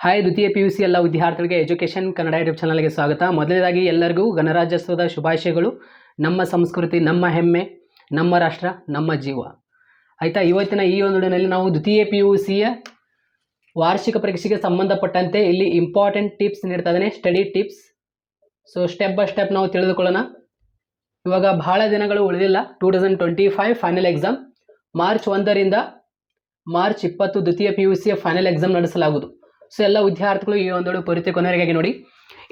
Hi ದ್ವಿತೀಯ PUC ಎಲ್ಲ ವಿದ್ಯಾರ್ಥಿಗಳಿಗೆ ಎಜುಕೇಷನ್ ಕನ್ನಡ ಯೂಟ್ಯೂಬ್ ಚಾನಲ್ಗೆ ಸ್ವಾಗತ. ಮೊದಲನೇದಾಗಿ ಎಲ್ಲರಿಗೂ ಗಣರಾಜ್ಯೋತ್ಸವದ ಶುಭಾಶಯಗಳು. ನಮ್ಮ ಸಂಸ್ಕೃತಿ, ನಮ್ಮ ಹೆಮ್ಮೆ, ನಮ್ಮ ರಾಷ್ಟ್ರ, ನಮ್ಮ ಜೀವ. ಆಯಿತಾ, ಇವತ್ತಿನ ಈ ಒಂದು ವಿಡಿಯೋನಲ್ಲಿ ನಾವು ದ್ವಿತೀಯ PUCಯ ವಾರ್ಷಿಕ ಪರೀಕ್ಷೆಗೆ ಸಂಬಂಧಪಟ್ಟಂತೆ ಇಲ್ಲಿ ಇಂಪಾರ್ಟೆಂಟ್ ಟಿಪ್ಸ್ ನೀಡ್ತಾ ಇದ್ದೇನೆ, study tips. So step by step ನಾವು ತಿಳಿದುಕೊಳ್ಳೋಣ. ಇವಾಗ ಬಹಳ ದಿನಗಳು ಉಳಿದಿಲ್ಲ. 2025 ಫೈನಲ್ ಎಕ್ಸಾಮ್ ಮಾರ್ಚ್ 1ರಿಂದ ಮಾರ್ಚ್ 20 ದ್ವಿತೀಯ PUCಯ ಫೈನಲ್ ಎಕ್ಸಾಮ್ ನಡೆಸಲಾಗುವುದು. ಸೊ ಎಲ್ಲ ವಿದ್ಯಾರ್ಥಿಗಳು ಈ ಒಂದು ಪೂರ್ತಿ ಕೊನೆವರೆಗಾಗಿ ನೋಡಿ.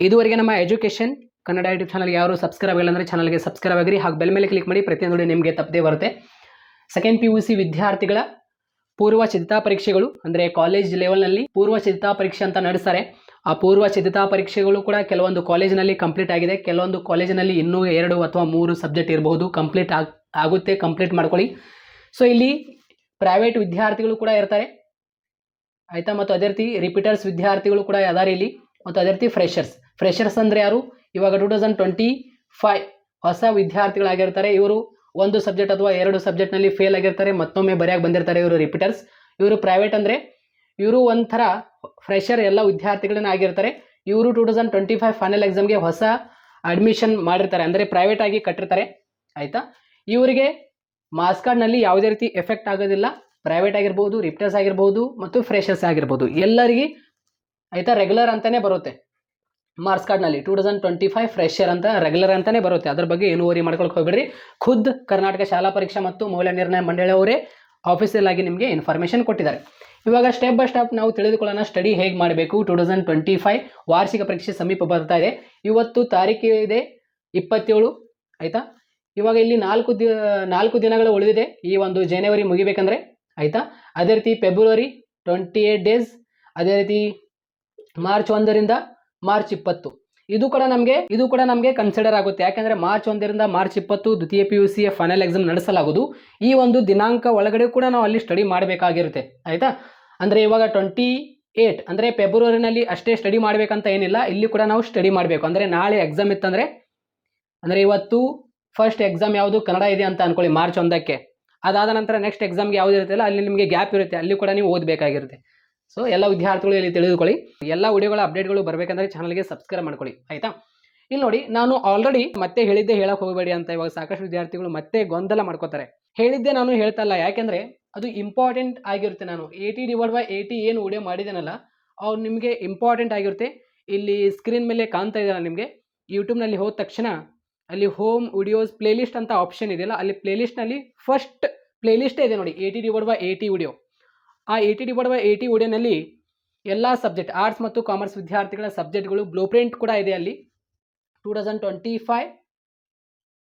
ಇದುವರೆಗೆ ನಮ್ಮ ಎಜುಕೇಷನ್ ಕನ್ನಡ ಯೂಟ್ಯೂಬ್ ಚಾನಲ್ಗೆ ಯಾರು ಸಬ್ಸ್ಕ್ರೈಬ್ ಆಗಿಲ್ಲ ಅಂದರೆ ಚಾನಲ್ಗೆ ಸಬ್ಸ್ಕ್ರೈಬ್ ಆಗಿರಿ, ಹಾಗೂ ಬೆಲ್ ಮೇಲೆ ಕ್ಲಿಕ್ ಮಾಡಿ. ಪ್ರತಿಯೊಂದು ನಿಮಗೆ ತಪ್ಪದೇ ಬರುತ್ತೆ. ಸೆಕೆಂಡ್ PUC ವಿದ್ಯಾರ್ಥಿಗಳ ಪೂರ್ವ ಸಿದ್ಧತಾ ಪರೀಕ್ಷೆಗಳು ಅಂದರೆ ಕಾಲೇಜ್ ಲೆವೆಲ್ನಲ್ಲಿ ಪೂರ್ವ ಸಿದ್ಧತಾ ಪರೀಕ್ಷೆ ಅಂತ ನಡೆಸ್ತಾರೆ. ಆ ಪೂರ್ವ ಸಿದ್ಧತಾ ಪರೀಕ್ಷೆಗಳು ಕೂಡ ಕೆಲವೊಂದು ಕಾಲೇಜಿನಲ್ಲಿ ಕಂಪ್ಲೀಟ್ ಆಗಿದೆ, ಕೆಲವೊಂದು ಕಾಲೇಜಿನಲ್ಲಿ ಇನ್ನೂ 2 ಅಥವಾ 3 ಸಬ್ಜೆಕ್ಟ್ ಇರಬಹುದು. ಕಂಪ್ಲೀಟ್ ಆಗುತ್ತೆ, ಕಂಪ್ಲೀಟ್ ಮಾಡ್ಕೊಳ್ಳಿ. ಸೊ ಇಲ್ಲಿ ಪ್ರೈವೇಟ್ ವಿದ್ಯಾರ್ಥಿಗಳು ಕೂಡ ಇರ್ತಾರೆ, ಆಯಿತಾ. ಮತ್ತು ಅದೇ ರೀತಿ ರಿಪೀಟರ್ಸ್ ವಿದ್ಯಾರ್ಥಿಗಳು ಕೂಡ ಅದಾರೆ ಇಲ್ಲಿ. ಮತ್ತು ಅದೇ ರೀತಿ ಫ್ರೆಷರ್ಸ್ ಅಂದರೆ ಯಾರು, ಇವಾಗ 2025 ಹೊಸ ವಿದ್ಯಾರ್ಥಿಗಳಾಗಿರ್ತಾರೆ. ಇವರು 1 ಸಬ್ಜೆಕ್ಟ್ ಅಥವಾ 2 ಸಬ್ಜೆಕ್ಟ್ನಲ್ಲಿ ಫೇಲ್ ಆಗಿರ್ತಾರೆ, ಮತ್ತೊಮ್ಮೆ ಬರೆಯಾಗಿ ಬಂದಿರ್ತಾರೆ. ಇವರು ರಿಪೀಟರ್ಸ್. ಇವರು ಪ್ರೈವೇಟ್ ಅಂದರೆ ಇವರು ಒಂಥರ ಫ್ರೆಷರ್ ಎಲ್ಲ ವಿದ್ಯಾರ್ಥಿಗಳನ್ನ ಆಗಿರ್ತಾರೆ. ಇವರು 2025 ಫೈನಲ್ ಎಕ್ಸಾಮ್ಗೆ ಹೊಸ ಅಡ್ಮಿಷನ್ ಮಾಡಿರ್ತಾರೆ, ಅಂದರೆ ಪ್ರೈವೇಟ್ ಆಗಿ ಕಟ್ಟಿರ್ತಾರೆ, ಆಯಿತಾ. ಇವರಿಗೆ ಮಾರ್ಕ್ಸ್ ಕಾರ್ಡ್ನಲ್ಲಿ ಯಾವುದೇ ರೀತಿ ಎಫೆಕ್ಟ್ ಆಗೋದಿಲ್ಲ. ಪ್ರೈವೇಟ್ ಆಗಿರ್ಬೋದು, ರಿಪೀಟರ್ಸ್ ಆಗಿರ್ಬೋದು ಮತ್ತು ಫ್ರೆಷರ್ಸ್ ಆಗಿರ್ಬೋದು, ಎಲ್ಲರಿಗೆ ಆಯಿತಾ ರೆಗ್ಯುಲರ್ ಅಂತಲೇ ಬರುತ್ತೆ ಮಾರ್ಕ್ಸ್ ಕಾರ್ಡ್ನಲ್ಲಿ. 2025 ಫ್ರೆಷರ್ ಅಂತ ರೆಗ್ಯುಲರ್ ಅಂತಲೇ ಬರುತ್ತೆ. ಅದ್ರ ಬಗ್ಗೆ ಏನು ವರಿ ಮಾಡ್ಕೊಳಕ್ಕೆ ಹೋಗ್ಬೇಡ್ರಿ. ಖುದ್ ಕರ್ನಾಟಕ ಶಾಲಾ ಪರೀಕ್ಷಾ ಮತ್ತು ಮೌಲ್ಯ ನಿರ್ಣಯ ಮಂಡಳಿಯವರೇ ಆಫೀಸಿಯಲ್ ಆಗಿ ನಿಮಗೆ ಇನ್ಫಾರ್ಮೇಷನ್ ಕೊಟ್ಟಿದ್ದಾರೆ. ಇವಾಗ ಸ್ಟೆಪ್ ಬೈ ಸ್ಟೆಪ್ ನಾವು ತಿಳಿದುಕೊಳ್ಳೋಣ ಸ್ಟಡಿ ಹೇಗೆ ಮಾಡಬೇಕು. 2025 ವಾರ್ಷಿಕ ಪರೀಕ್ಷೆ ಸಮೀಪ ಬರ್ತಾ ಇದೆ. ಇವತ್ತು ತಾರೀಕು ಇದೆ 27, ಆಯಿತಾ. ಇವಾಗ ಇಲ್ಲಿ 4 ದಿನಗಳು ಉಳಿದಿದೆ ಈ ಒಂದು ಜನವರಿ ಮುಗಿಬೇಕಂದ್ರೆ, ಆಯಿತಾ. ಅದೇ ರೀತಿ ಫೆಬ್ರವರಿ 28 ಡೇಸ್, ಅದೇ ರೀತಿ ಮಾರ್ಚ್ 1ರಿಂದ ಮಾರ್ಚ್ 20 ಇದು ಕೂಡ ನಮಗೆ ಕನ್ಸಿಡರ್ ಆಗುತ್ತೆ. ಯಾಕೆಂದರೆ ಮಾರ್ಚ್ 1ರಿಂದ ಮಾರ್ಚ್ 20 ದ್ವಿತೀಯ PUCಯ ಫೈನಲ್ ಎಕ್ಸಾಮ್ ನಡೆಸಲಾಗುವುದು. ಈ ಒಂದು ದಿನಾಂಕ ಒಳಗಡೆ ಕೂಡ ನಾವು ಅಲ್ಲಿ ಸ್ಟಡಿ ಮಾಡಬೇಕಾಗಿರುತ್ತೆ, ಆಯಿತಾ. ಅಂದರೆ ಇವಾಗ 28 ಅಂದರೆ ಫೆಬ್ರವರಿನಲ್ಲಿ ಅಷ್ಟೇ ಸ್ಟಡಿ ಮಾಡಬೇಕಂತ ಏನಿಲ್ಲ, ಇಲ್ಲಿ ಕೂಡ ನಾವು ಸ್ಟಡಿ ಮಾಡಬೇಕು. ಅಂದರೆ ನಾಳೆ ಎಕ್ಸಾಮ್ ಇತ್ತಂದರೆ, ಅಂದರೆ ಇವತ್ತು ಫಸ್ಟ್ ಎಕ್ಸಾಮ್ ಯಾವುದು ಕನ್ನಡ ಇದೆ ಅಂತ ಅಂದ್ಕೊಳ್ಳಿ ಮಾರ್ಚ್ 1ಕ್ಕೆ. ಅದಾದ ನಂತರ ನೆಕ್ಸ್ಟ್ ಎಕ್ಸಾಮ್ಗೆ ಯಾವುದು ಇರುತ್ತಲ್ಲ ಅಲ್ಲಿ ನಿಮಗೆ ಗ್ಯಾಪ್ ಇರುತ್ತೆ, ಅಲ್ಲಿ ಕೂಡ ನೀವು ಓದಬೇಕಾಗಿರುತ್ತೆ. ಸೊ ಎಲ್ಲ ವಿದ್ಯಾರ್ಥಿಗಳು ಇಲ್ಲಿ ತಿಳಿದುಕೊಳ್ಳಿ. ಎಲ್ಲ ವಿಡಿಯೋಗಳ ಅಪ್ಡೇಟ್ಗಳು ಬರಬೇಕಂದ್ರೆ ಚಾನಲ್ಗೆ ಸಬ್ಸ್ಕ್ರೈಬ್ ಮಾಡ್ಕೊಳ್ಳಿ, ಆಯಿತಾ. ಇಲ್ಲಿ ನೋಡಿ, ನಾನು ಆಲ್ರೆಡಿ ಮತ್ತೆ ಹೇಳಿದ್ದೆ ಹೇಳಕ್ಕೆ ಹೋಗಬೇಡಿ ಅಂತ. ಇವಾಗ ಸಾಕಷ್ಟು ವಿದ್ಯಾರ್ಥಿಗಳು ಮತ್ತೆ ಗೊಂದಲ ಮಾಡ್ಕೋತಾರೆ. ಹೇಳಿದ್ದೆ ನಾನು ಹೇಳ್ತಲ್ಲ, ಯಾಕೆಂದರೆ ಅದು ಇಂಪಾರ್ಟೆಂಟ್ ಆಗಿರುತ್ತೆ. ನಾನು 80/80 ಏನು ವಿಡಿಯೋ ಮಾಡಿದ್ದೇನಲ್ಲ ಅವ್ರು ನಿಮಗೆ ಇಂಪಾರ್ಟೆಂಟ್ ಆಗಿರುತ್ತೆ. ಇಲ್ಲಿ ಸ್ಕ್ರೀನ್ ಮೇಲೆ ಕಾಣ್ತಾ ಇದೆಯಲ್ಲ ನಿಮಗೆ, ಯೂಟ್ಯೂಬ್ನಲ್ಲಿ ಹೋದ ತಕ್ಷಣ ಅಲ್ಲಿ ಹೋಮ್ ವಿಡಿಯೋಸ್ ಪ್ಲೇಲಿಸ್ಟ್ ಅಂತ ಆಪ್ಷನ್ ಇದೆಯಲ್ಲ, ಅಲ್ಲಿ ಪ್ಲೇಲಿಸ್ಟ್ನಲ್ಲಿ ಫಸ್ಟ್ ಪ್ಲೇಲಿಸ್ಟೇ ಇದೆ ನೋಡಿ, 80/80 ವಿಡಿಯೋ. ಆ 80/80 ವಿಡಿಯೋನಲ್ಲಿ ಎಲ್ಲ ಸಬ್ಜೆಕ್ಟ್ ಆರ್ಟ್ಸ್ ಮತ್ತು ಕಾಮರ್ಸ್ ವಿದ್ಯಾರ್ಥಿಗಳ ಸಬ್ಜೆಕ್ಟ್ಗಳು ಬ್ಲೂ ಪ್ರಿಂಟ್ ಕೂಡ ಇದೆ ಅಲ್ಲಿ. 2025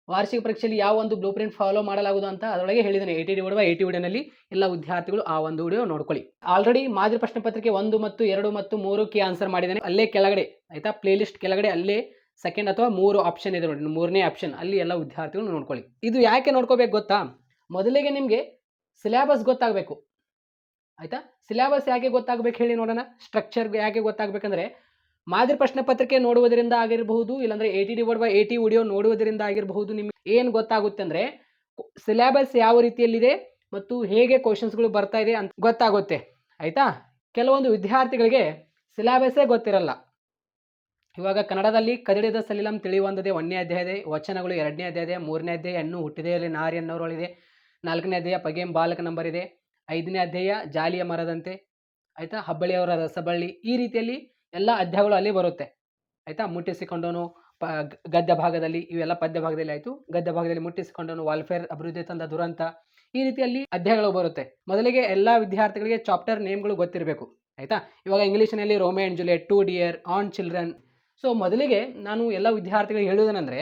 ವಾರ್ಷಿಕ ಪರೀಕ್ಷೆಯಲ್ಲಿ ಯಾವ ಒಂದು ಬ್ಲೂ ಪ್ರಿಂಟ್ ಫಾಲೋ ಮಾಡಲಾಗುವುದು ಅಂತ ಅದರೊಳಗೆ ಹೇಳಿದ್ದೇನೆ. 80/80 ವಿಡಿಯೋನಲ್ಲಿ ಎಲ್ಲ ವಿದ್ಯಾರ್ಥಿಗಳು ಆ ಒಂದು ವಿಡಿಯೋ ನೋಡ್ಕೊಳ್ಳಿ. ಆಲ್ರೆಡಿ ಮಾದರಿ ಪ್ರಶ್ನೆ ಪತ್ರಿಕೆ 1 ಮತ್ತು 2 ಮತ್ತು 3ಕ್ಕೆ ಆನ್ಸರ್ ಮಾಡಿದ್ದೇನೆ. ಅಲ್ಲೇ ಕೆಳಗಡೆ, ಆಯಿತಾ, ಪ್ಲೇಲಿಸ್ಟ್ ಕೆಳಗಡೆ ಅಲ್ಲೇ ಸೆಕೆಂಡ್ ಅಥವಾ 3 ಆಪ್ಷನ್ ಇದೆ ನೋಡಿ, 3ನೇ ಆಪ್ಷನ್, ಅಲ್ಲಿ ಎಲ್ಲ ವಿದ್ಯಾರ್ಥಿಗಳು ನೋಡ್ಕೊಳ್ಳಿ. ಇದು ಯಾಕೆ ನೋಡ್ಕೋಬೇಕು ಗೊತ್ತಾ? ಮೊದಲಿಗೆ ನಿಮಗೆ ಸಿಲೆಬಸ್ ಗೊತ್ತಾಗಬೇಕು, ಆಯಿತಾ. ಸಿಲೆಬಸ್ ಯಾಕೆ ಗೊತ್ತಾಗಬೇಕು ಹೇಳಿ ನೋಡೋಣ. ಸ್ಟ್ರಕ್ಚರ್ ಯಾಕೆ ಗೊತ್ತಾಗಬೇಕಂದ್ರೆ, ಮಾದರಿ ಪ್ರಶ್ನೆ ಪತ್ರಿಕೆ ನೋಡುವುದರಿಂದ ಆಗಿರಬಹುದು, ಇಲ್ಲಾಂದರೆ 80/80 ವಿಡಿಯೋ ನೋಡುವುದರಿಂದ ಆಗಿರಬಹುದು, ನಿಮಗೆ ಏನು ಗೊತ್ತಾಗುತ್ತೆ ಅಂದರೆ ಸಿಲೆಬಸ್ ಯಾವ ರೀತಿಯಲ್ಲಿದೆ ಮತ್ತು ಹೇಗೆ ಕ್ವಶನ್ಸ್ಗಳು ಬರ್ತಾ ಇದೆ ಅಂತ ಗೊತ್ತಾಗುತ್ತೆ, ಆಯಿತಾ. ಕೆಲವೊಂದು ವಿದ್ಯಾರ್ಥಿಗಳಿಗೆ ಸಿಲೆಬಸ್ಸೇ ಗೊತ್ತಿರಲ್ಲ. ಇವಾಗ ಕನ್ನಡದಲ್ಲಿ ಕದಡಿದ ಸಲಿಲಂ ತಿಳಿಯುವಂಥದ್ದೇ 1ನೇ ಅಧ್ಯಾಯ, ವಚನಗಳು 2ನೇ ಅಧ್ಯಾಯ, 3ನೇ ಅಧ್ಯಾಯ ಹೆಣ್ಣು ಹುಟ್ಟಿದೆಯಲ್ಲಿ ನಾರಿ ಅನ್ನೋರೊಳಿದೆ, 4ನೇ ಅಧ್ಯಾಯ ಪಗೇಮ್ ಬಾಲಕ ನಂಬರ್ ಇದೆ, 5ನೇ ಅಧ್ಯಾಯ ಜಾಲಿಯ ಮರದಂತೆ, ಆಯಿತಾ, ಹಬ್ಬಳ್ಳಿಯವರ ರಸಬಳ್ಳಿ. ಈ ರೀತಿಯಲ್ಲಿ ಎಲ್ಲ ಅಧ್ಯಾಯಗಳು ಅಲ್ಲಿ ಬರುತ್ತೆ, ಆಯಿತಾ. ಮುಟ್ಟಿಸಿಕೊಂಡವನು ಗದ್ಯ ಭಾಗದಲ್ಲಿ, ಇವೆಲ್ಲ ಪದ್ಯ ಭಾಗದಲ್ಲಿ ಆಯಿತು. ಗದ್ಯ ಭಾಗದಲ್ಲಿ ಮುಟ್ಟಿಸಿಕೊಂಡವನು, ವಾಲ್ಫೇರ್ ಅಭಿವೃದ್ಧಿ ತಂದ ದುರಂತ, ಈ ರೀತಿಯಲ್ಲಿ ಅಧ್ಯಾಯಗಳು ಬರುತ್ತೆ. ಮೊದಲಿಗೆ ಎಲ್ಲ ವಿದ್ಯಾರ್ಥಿಗಳಿಗೆ ಚಾಪ್ಟರ್ ನೇಮ್ಗಳು ಗೊತ್ತಿರಬೇಕು, ಆಯಿತಾ. ಇವಾಗ ಇಂಗ್ಲೀಷ್ನಲ್ಲಿ Romeo and Juliet, 2 dear, on children. So ಮೊದಲಿಗೆ ನಾನು ಎಲ್ಲ ವಿದ್ಯಾರ್ಥಿಗಳಿಗೆ ಹೇಳುವುದೇನೆಂದರೆ,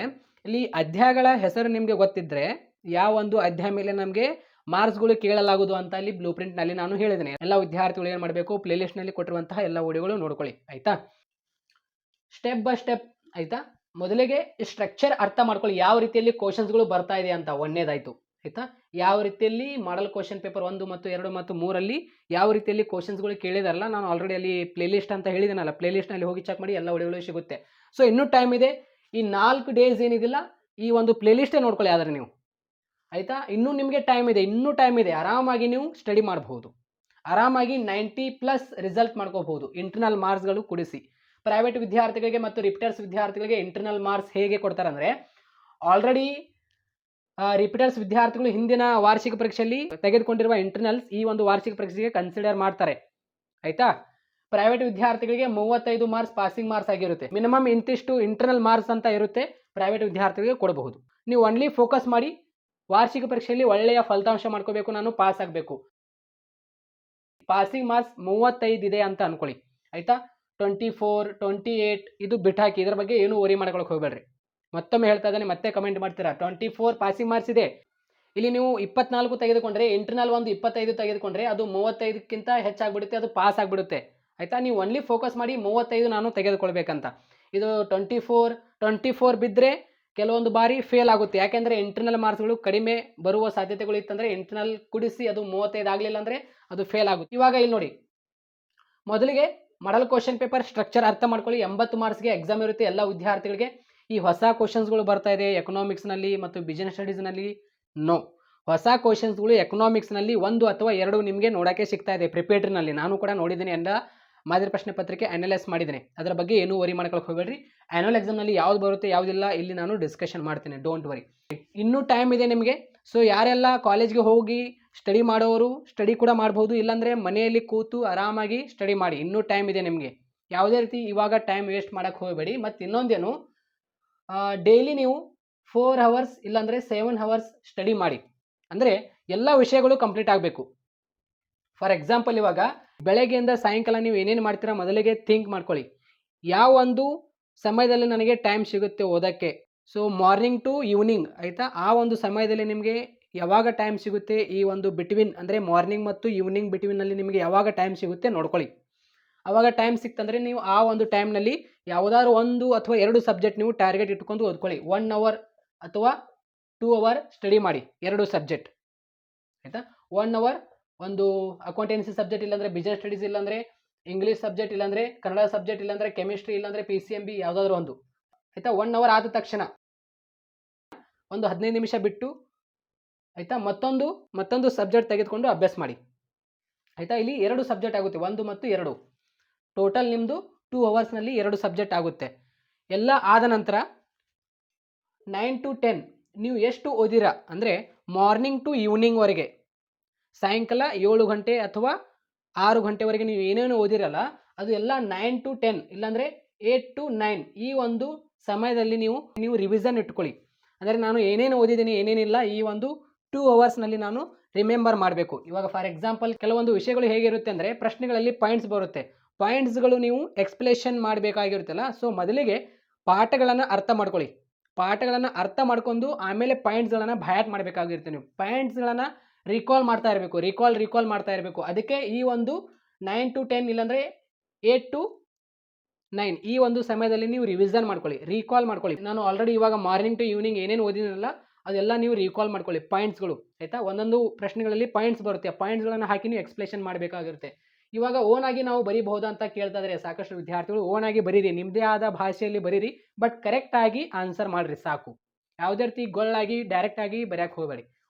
ಇಲ್ಲಿ ಅಧ್ಯಾಯಗಳ ಹೆಸರು ನಿಮಗೆ ಗೊತ್ತಿದ್ದರೆ ಯಾವ ಒಂದು ಅಧ್ಯಾಯ ಮೇಲೆ ನಮಗೆ ಮಾರ್ಕ್ಸ್ಗಳು ಕೇಳಲಾಗುವುದು ಅಂತ ಅಲ್ಲಿ ಬ್ಲೂ ಪ್ರಿಂಟ್ನಲ್ಲಿ ನಾನು ಹೇಳಿದ್ದೇನೆ. ಎಲ್ಲ ವಿದ್ಯಾರ್ಥಿಗಳು ಏನು ಮಾಡಬೇಕು, ಪ್ಲೇಲಿಸ್ಟ್ನಲ್ಲಿ ಕೊಟ್ಟಿರುವಂತಹ ಎಲ್ಲ ವಿಡಿಯೋಗಳು ನೋಡ್ಕೊಳ್ಳಿ, ಆಯಿತಾ. ಸ್ಟೆಪ್ ಬೈ ಸ್ಟೆಪ್, ಆಯಿತಾ. ಮೊದಲಿಗೆ ಸ್ಟ್ರಕ್ಚರ್ ಅರ್ಥ ಮಾಡ್ಕೊಳ್ಳಿ, ಯಾವ ರೀತಿಯಲ್ಲಿ ಕ್ವಶನ್ಸ್ಗಳು ಬರ್ತಾ ಇದೆ ಅಂತ. 1ನೇದಾಯಿತು, ಆಯಿತಾ. ಯಾವ ರೀತಿಯಲ್ಲಿ ಮಾಡಲ್ ಕ್ವಶನ್ ಪೇಪರ್ 1 ಮತ್ತು 2 ಮತ್ತು 3ಅಲ್ಲಿ ಯಾವ ರೀತಿಯಲ್ಲಿ ಕ್ವಶನ್ಸ್ಗಳು ಕೇಳಿದಾರಲ್ಲ, ನಾನು ಆಲ್ರೆಡಿ ಅಲ್ಲಿ ಪ್ಲೇಲಿಸ್ಟ್ ಅಂತ ಹೇಳಿದ್ದೀನಲ್ಲ, ಪ್ಲೇಲಿಸ್ಟ್ನಲ್ಲಿ ಹೋಗಿ ಚೆಕ್ ಮಾಡಿ, ಎಲ್ಲ ವಿಡಿಯೋಗಳು ಸಿಗುತ್ತೆ. ಸೊ ಇನ್ನೂ ಟೈಮ್ ಇದೆ. ಈ 4 ಡೇಸ್ ಏನಿದಿಲ್ಲ, ಈ ಒಂದು ಪ್ಲೇಲಿಸ್ಟೇ ನೋಡ್ಕೊಳ್ಳಿ ಆದರೆ ನೀವು, ಆಯಿತಾ. ಇನ್ನೂ ನಿಮಗೆ ಟೈಮ್ ಇದೆ, ಆರಾಮಾಗಿ ನೀವು ಸ್ಟಡಿ ಮಾಡಬಹುದು. ಆರಾಮಾಗಿ 90+ ರಿಸಲ್ಟ್ ಮಾಡ್ಕೋಬಹುದು ಇಂಟರ್ನಲ್ ಮಾರ್ಕ್ಸ್ಗಳು ಕೂಡಿಸಿ. ಪ್ರೈವೇಟ್ ವಿದ್ಯಾರ್ಥಿಗಳಿಗೆ ಮತ್ತು ರಿಪೀಟರ್ಸ್ ವಿದ್ಯಾರ್ಥಿಗಳಿಗೆ ಇಂಟರ್ನಲ್ ಮಾರ್ಕ್ಸ್ ಹೇಗೆ ಕೊಡ್ತಾರೆ ಅಂದರೆ, ಆಲ್ರೆಡಿ ರಿಪೀಟರ್ಸ್ ವಿದ್ಯಾರ್ಥಿಗಳು ಹಿಂದಿನ ವಾರ್ಷಿಕ ಪರೀಕ್ಷೆಯಲ್ಲಿ ತೆಗೆದುಕೊಂಡಿರುವ ಇಂಟರ್ನಲ್ಸ್ ಈ ಒಂದು ವಾರ್ಷಿಕ ಪರೀಕ್ಷೆಗೆ ಕನ್ಸಿಡರ್ ಮಾಡ್ತಾರೆ. ಆಯ್ತಾ? ಪ್ರೈವೇಟ್ ವಿದ್ಯಾರ್ಥಿಗಳಿಗೆ 35 ಮಾರ್ಕ್ಸ್ ಪಾಸಿಂಗ್ ಮಾರ್ಕ್ಸ್ ಆಗಿರುತ್ತೆ. ಮಿನಿಮಮ್ ಇಂತಿಷ್ಟು ಇಂಟರ್ನಲ್ ಮಾರ್ಕ್ಸ್ ಅಂತ ಇರುತ್ತೆ, ಪ್ರೈವೇಟ್ ವಿದ್ಯಾರ್ಥಿಗಳಿಗೆ ಕೊಡಬಹುದು. ನೀವು ಒನ್ಲಿ ಫೋಕಸ್ ಮಾಡಿ ವಾರ್ಷಿಕ ಪರೀಕ್ಷೆಯಲ್ಲಿ ಒಳ್ಳೆಯ ಫಲಿತಾಂಶ ಮಾಡ್ಕೋಬೇಕು, ನಾನು ಪಾಸ್ ಆಗಬೇಕು. ಪಾಸಿಂಗ್ ಮಾರ್ಕ್ಸ್ 35 ಇದೆ ಅಂತ ಅನ್ಕೊಳ್ಳಿ. ಆಯ್ತಾ? 24, 28 ಇದು ಬಿಟ್ಟಾಕಿ, ಇದರ ಬಗ್ಗೆ ಏನು ವರಿ ಮಾಡ್ಕೊಳಕ್ಕೆ ಹೋಗಬೇಡ್ರಿ. ಮತ್ತೊಮ್ಮೆ ಹೇಳ್ತಾ ಇದ್ದಾನೆ, ಮತ್ತೆ ಕಮೆಂಟ್ ಮಾಡ್ತೀರಾ. 24 ಪಾಸಿಂಗ್ ಮಾರ್ಕ್ಸ್ ಇದೆ. ಇಲ್ಲಿ ನೀವು 24 ತೆಗೆದುಕೊಂಡ್ರೆ, ಇಂಟರ್ನಲ್ ಒಂದು 25 ತೆಗೆದುಕೊಂಡ್ರೆ ಅದು 35ಕ್ಕಿಂತ ಹೆಚ್ಚಾಗ್ಬಿಡುತ್ತೆ, ಅದು ಪಾಸ್ ಆಗಿಬಿಡುತ್ತೆ. ಆಯ್ತಾ? ನೀವು ಒನ್ಲಿ ಫೋಕಸ್ ಮಾಡಿ 35 ನಾನು ತೆಗೆದುಕೊಳ್ಬೇಕಂತ. ಇದು 24 ಬಿದ್ದರೆ ಕೆಲವೊಂದು ಬಾರಿ ಫೇಲ್ ಆಗುತ್ತೆ. ಯಾಕೆಂದರೆ ಇಂಟರ್ನಲ್ ಮಾರ್ಕ್ಸ್ಗಳು ಕಡಿಮೆ ಬರುವ ಸಾಧ್ಯತೆಗಳು ಇತ್ತಂದರೆ ಇಂಟರ್ನಲ್ ಕುಡಿಸಿ ಅದು 35 ಆಗಲಿಲ್ಲ ಅಂದರೆ ಅದು ಫೇಲ್ ಆಗುತ್ತೆ. ಇವಾಗ ಇಲ್ಲಿ ನೋಡಿ, ಮೊದಲಿಗೆ ಮಾಡಲ್ ಕ್ವಶನ್ ಪೇಪರ್ ಸ್ಟ್ರಕ್ಚರ್ ಅರ್ಥ ಮಾಡ್ಕೊಳ್ಳಿ. 80 ಮಾರ್ಕ್ಸ್ಗೆ ಎಕ್ಸಾಮ್ ಇರುತ್ತೆ ಎಲ್ಲ ವಿದ್ಯಾರ್ಥಿಗಳಿಗೆ. ಈ ಹೊಸ ಕ್ವಶನ್ಸ್ಗಳು ಬರ್ತಾ ಇದೆ ಎಕನಾಮಿಕ್ಸ್ನಲ್ಲಿ ಮತ್ತು ಬಿಸ್ನೆಸ್ ಸ್ಟಡೀಸ್ನಲ್ಲಿ. ನೋ, ಹೊಸ ಕ್ವಶನ್ಸ್ಗಳು ಎಕನಾಮಿಕ್ಸ್ನಲ್ಲಿ 1 ಅಥವಾ 2 ನಿಮಗೆ ನೋಡೋಕ್ಕೆ ಸಿಗ್ತಾ ಇದೆ ಪ್ರಿಪೇರ್ಡ್ರಿನಲ್ಲಿ. ನಾನು ಕೂಡ ನೋಡಿದ್ದೀನಿ, ಎಲ್ಲ ಮಾದರಿ ಪ್ರಶ್ನೆ ಪತ್ರಿಕೆ ಅನಲೈಸ್ ಮಾಡಿದ್ದೇನೆ. ಅದರ ಬಗ್ಗೆ ಏನೂ ವರಿ ಮಾಡ್ಕೊಳಕ್ಕೆ ಹೋಗಬೇಡ್ರಿ. ಆ್ಯನ್ಯುವಲ್ ಎಕ್ಸಾಮ್ನಲ್ಲಿ ಯಾವ್ದು ಬರುತ್ತೆ ಯಾವುದಿಲ್ಲ ಇಲ್ಲಿ ನಾನು ಡಿಸ್ಕಷನ್ ಮಾಡ್ತೀನಿ, ಡೋಂಟ್ ವರಿ. ಇನ್ನೂ ಟೈಮ್ ಇದೆ ನಿಮಗೆ. ಸೊ ಯಾರೆಲ್ಲ ಕಾಲೇಜ್ಗೆ ಹೋಗಿ ಸ್ಟಡಿ ಮಾಡೋರು ಸ್ಟಡಿ ಕೂಡ ಮಾಡ್ಬೋದು, ಇಲ್ಲಾಂದರೆ ಮನೆಯಲ್ಲಿ ಕೂತು ಆರಾಮಾಗಿ ಸ್ಟಡಿ ಮಾಡಿ. ಇನ್ನೂ ಟೈಮ್ ಇದೆ ನಿಮಗೆ. ಯಾವುದೇ ರೀತಿ ಇವಾಗ ಟೈಮ್ ವೇಸ್ಟ್ ಮಾಡೋಕ್ಕೆ ಹೋಗಬೇಡಿ. ಮತ್ತು ಇನ್ನೊಂದೇನು, ಡೈಲಿ ನೀವು 4 ಅವರ್ಸ್ ಇಲ್ಲಾಂದರೆ 7 ಅವರ್ಸ್ ಸ್ಟಡಿ ಮಾಡಿ. ಅಂದರೆ ಎಲ್ಲ ವಿಷಯಗಳು ಕಂಪ್ಲೀಟ್ ಆಗಬೇಕು. ಫಾರ್ ಎಕ್ಸಾಂಪಲ್, ಇವಾಗ ಬೆಳಗ್ಗೆಯಿಂದ ಸಾಯಂಕಾಲ ನೀವು ಏನೇನು ಮಾಡ್ತೀರಾ ಮೊದಲಿಗೆ ಥಿಂಕ್ ಮಾಡ್ಕೊಳ್ಳಿ. ಯಾವ ಒಂದು ಸಮಯದಲ್ಲಿ ನನಗೆ ಟೈಮ್ ಸಿಗುತ್ತೆ ಓದೋಕ್ಕೆ. ಸೊ ಮಾರ್ನಿಂಗ್ ಟು ಈವ್ನಿಂಗ್, ಆಯಿತಾ? ಆ ಒಂದು ಸಮಯದಲ್ಲಿ ನಿಮಗೆ ಯಾವಾಗ ಟೈಮ್ ಸಿಗುತ್ತೆ, ಈ ಒಂದು ಬಿಟ್ವೀನ್ ಅಂದರೆ ಮಾರ್ನಿಂಗ್ ಮತ್ತು ಈವ್ನಿಂಗ್ ಬಿಟ್ವೀನಲ್ಲಿ ನಿಮಗೆ ಯಾವಾಗ ಟೈಮ್ ಸಿಗುತ್ತೆ ನೋಡ್ಕೊಳ್ಳಿ. ಆವಾಗ ಟೈಮ್ ಸಿಕ್ತಂದರೆ ನೀವು ಆ ಒಂದು ಟೈಮ್ನಲ್ಲಿ ಯಾವುದಾದ್ರು 1 ಅಥವಾ 2 ಸಬ್ಜೆಕ್ಟ್ ನೀವು ಟಾರ್ಗೆಟ್ ಇಟ್ಕೊಂಡು ಓದ್ಕೊಳ್ಳಿ. 1 ಅವರ್ ಅಥವಾ 2 ಅವರ್ ಸ್ಟಡಿ ಮಾಡಿ 2 ಸಬ್ಜೆಕ್ಟ್. ಆಯಿತಾ? 1 ಅವರ್ ಒಂದು ಅಕೌಂಟೆನ್ಸಿ ಸಬ್ಜೆಕ್ಟ್, ಇಲ್ಲಾಂದರೆ ಬಿಸ್ನೆಸ್ ಸ್ಟಡೀಸ್, ಇಲ್ಲಾಂದರೆ ಇಂಗ್ಲೀಷ್ ಸಬ್ಜೆಕ್ಟ್, ಇಲ್ಲಾಂದರೆ ಕನ್ನಡ ಸಬ್ಜೆಕ್ಟ್, ಇಲ್ಲಾಂದರೆ ಕೆಮಿಸ್ಟ್ರಿ, ಇಲ್ಲಾಂದರೆ PCMB ಯಾವುದಾದ್ರೂ ಒಂದು. ಆಯಿತಾ? 1 ಅವರ್ ಆದ ತಕ್ಷಣ ಒಂದು 15 ನಿಮಿಷ ಬಿಟ್ಟು, ಆಯಿತಾ, ಮತ್ತೊಂದು ಸಬ್ಜೆಕ್ಟ್ ತೆಗೆದುಕೊಂಡು ಅಭ್ಯಾಸ ಮಾಡಿ. ಆಯಿತಾ? ಇಲ್ಲಿ 2 ಸಬ್ಜೆಕ್ಟ್ ಆಗುತ್ತೆ, 1 ಮತ್ತು 2. ಟೋಟಲ್ ನಿಮ್ಮದು 2 ಅವರ್ಸ್ನಲ್ಲಿ 2 ಸಬ್ಜೆಕ್ಟ್ ಆಗುತ್ತೆ. ಎಲ್ಲ ಆದ ನಂತರ 9 to 10 ನೀವು ಎಷ್ಟು ಓದಿರಾ ಅಂದರೆ ಮಾರ್ನಿಂಗ್ ಟು ಈವ್ನಿಂಗ್ವರೆಗೆ, ಸಾಯಂಕಾಲ 7 ಗಂಟೆ ಅಥವಾ 6 ಗಂಟೆವರೆಗೆ ನೀವು ಏನೇನು ಓದಿರಲ್ಲ ಅದು ಎಲ್ಲ 9 to 10 ಇಲ್ಲಾಂದರೆ 8 to 9 ಈ ಒಂದು ಸಮಯದಲ್ಲಿ ನೀವು ರಿವಿಷನ್ ಇಟ್ಕೊಳ್ಳಿ. ಅಂದರೆ ನಾನು ಏನೇನು ಓದಿದ್ದೀನಿ ಏನೇನಿಲ್ಲ ಈ ಒಂದು 2 ಅವರ್ಸ್ನಲ್ಲಿ ನಾನು ರಿಮೆಂಬರ್ ಮಾಡಬೇಕು. ಇವಾಗ ಫಾರ್ ಎಕ್ಸಾಂಪಲ್ ಕೆಲವೊಂದು ವಿಷಯಗಳು ಹೇಗಿರುತ್ತೆ ಅಂದರೆ ಪ್ರಶ್ನೆಗಳಲ್ಲಿ ಪಾಯಿಂಟ್ಸ್ ಬರುತ್ತೆ. ಪಾಯಿಂಟ್ಸ್ಗಳು ನೀವು ಎಕ್ಸ್ಪ್ಲೇಷನ್ ಮಾಡಬೇಕಾಗಿರುತ್ತಲ್ಲ. ಸೊ ಮೊದಲಿಗೆ ಪಾಠಗಳನ್ನು ಅರ್ಥ ಮಾಡ್ಕೊಳ್ಳಿ. ಪಾಠಗಳನ್ನು ಅರ್ಥ ಮಾಡ್ಕೊಂಡು ಆಮೇಲೆ ಪಾಯಿಂಟ್ಸ್ಗಳನ್ನು ಬಯಾಟ್ ಮಾಡಬೇಕಾಗಿರುತ್ತೆ. ನೀವು ಪಾಯಿಂಟ್ಸ್ಗಳನ್ನು ರಿಕಾಲ್ ಮಾಡ್ತಾ ಇರಬೇಕು. ಅದಕ್ಕೆ ಈ ಒಂದು 9 to 10 ಇಲ್ಲಾಂದರೆ 8 to 9 ಈ ಒಂದು ಸಮಯದಲ್ಲಿ ನೀವು ರಿವಿಷನ್ ಮಾಡ್ಕೊಳ್ಳಿ, ರೀಕಾಲ್ ಮಾಡ್ಕೊಳ್ಳಿ. ನಾನು ಆಲ್ರೆಡಿ ಇವಾಗ ಮಾರ್ನಿಂಗ್ ಟು ಈವ್ನಿಂಗ್ ಏನೇನು ಓದಿನಲ್ಲ ಅದೆಲ್ಲ ನೀವು ರೀಕಾಲ್ ಮಾಡ್ಕೊಳ್ಳಿ ಪಾಯಿಂಟ್ಸ್ಗಳು. ಆಯಿತಾ? ಒಂದೊಂದು ಪ್ರಶ್ನೆಗಳಲ್ಲಿ ಪಾಯಿಂಟ್ಸ್ ಬರುತ್ತೆ, ಆ ಪಾಯಿಂಟ್ಸ್ಗಳನ್ನು ಹಾಕಿ ನೀವು ಎಕ್ಸ್ಪ್ಲೇಷನ್ ಮಾಡಬೇಕಾಗಿರುತ್ತೆ. ಇವಾಗ ಓನಾಗಿ ನಾವು ಬರೀಬಹುದಾ ಅಂತ ಕೇಳ್ತಾ ಇದ್ದಾರೆ ಸಾಕಷ್ಟು ವಿದ್ಯಾರ್ಥಿಗಳು. ಓನಾಗಿ ಬರೀರಿ, ನಿಮ್ಮದೇ ಆದ ಭಾಷೆಯಲ್ಲಿ ಬರೀರಿ, ಬಟ್ ಕರೆಕ್ಟಾಗಿ ಆನ್ಸರ್ ಮಾಡಿರಿ ಸಾಕು. ಯಾವುದೇ ರೀತಿ ಗೊಳ್ಳಾಗಿ ಡೈರೆಕ್ಟಾಗಿ ಬರೆಯೋಕ್ಕೆ ಹೋಗಬೇಡಿ.